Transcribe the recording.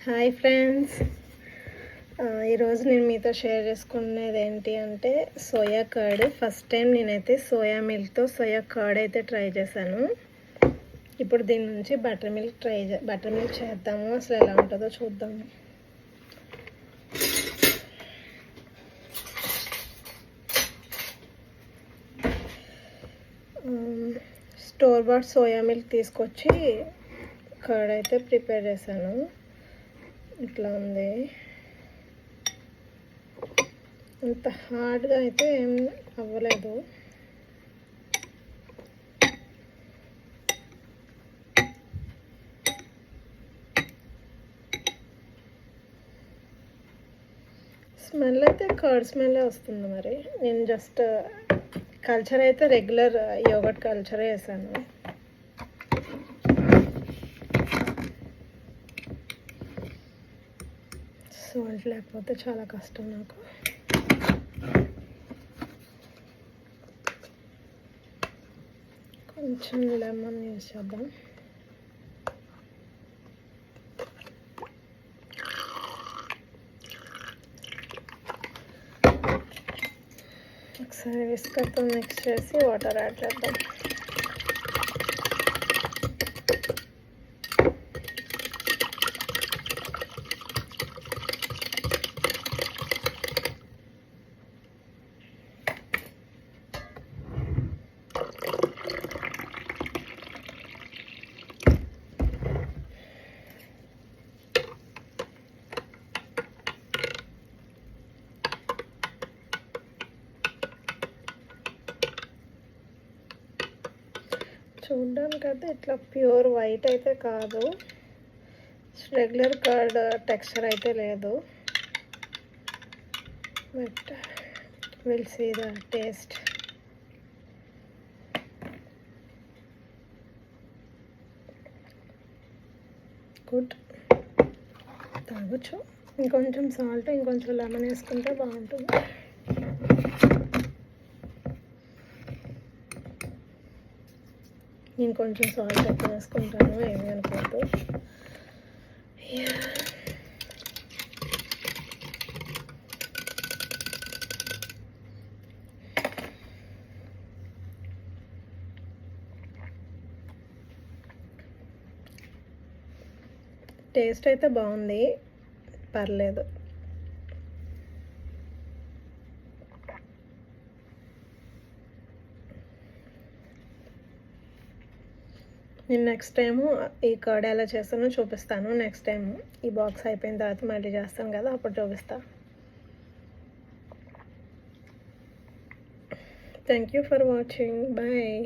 Hi friends, ఈరోజు నేను మీతో షేర్ చేసుకునేది ఏంటి అంటే సోయా కర్డ్. ఫస్ట్ టైం నేనైతే సోయా మిల్క్తో సోయా కర్డ్ అయితే ట్రై చేశాను. ఇప్పుడు దీని నుంచి బటర్ మిల్క్ చేద్దాము. అసలు ఎలా ఉంటుందో చూద్దాము. స్టోర్ బాట్ సోయా మిల్క్ తీసుకొచ్చి కర్డ్ అయితే ప్రిపేర్ చేశాను. ఇట్లా ఉంది. అంత హార్డ్గా అయితే ఏం అవ్వలేదు. స్మెల్ అయితే కర్డ్ స్మెల్ వస్తుంది. మరి నేను జస్ట్ కల్చర్ అయితే రెగ్యులర్ యోగర్ట్ కల్చరే వేసాను. సాల్ట్ లేకపోతే చాలా కష్టం నాకు. కొంచెం లెమన్ యూజ్ చేద్దాం. ఒకసారి విస్కర్తో మిక్స్ చేసి వాటర్ యాడ్ చేద్దాం. చూడ్డానికైతే ఇట్లా ప్యూర్ వైట్ అయితే కాదు, రెగ్యులర్ కర్డ్ టెక్స్చర్ అయితే లేదు. But will see the taste. Good, తాగొచ్చు. ఇంకొంచెం సాల్ట్, ఇంకొంచెం లెమన్ వేసుకుంటే బాగుంటుంది. నేను కొంచెం సాల్ట్ ఎక్కువ వేసుకుంటాను, ఏమీ అనుకోవద్దు. టేస్ట్ అయితే బాగుంది, పర్లేదు. నేను నెక్స్ట్ టైము ఈ కర్డ్ ఎలా చేస్తానో చూపిస్తాను. నెక్స్ట్ టైం ఈ బాక్స్ అయిపోయిన తర్వాత మళ్ళీ చేస్తాను కదా, అప్పుడు చూపిస్తాను. Thank you for watching. Bye.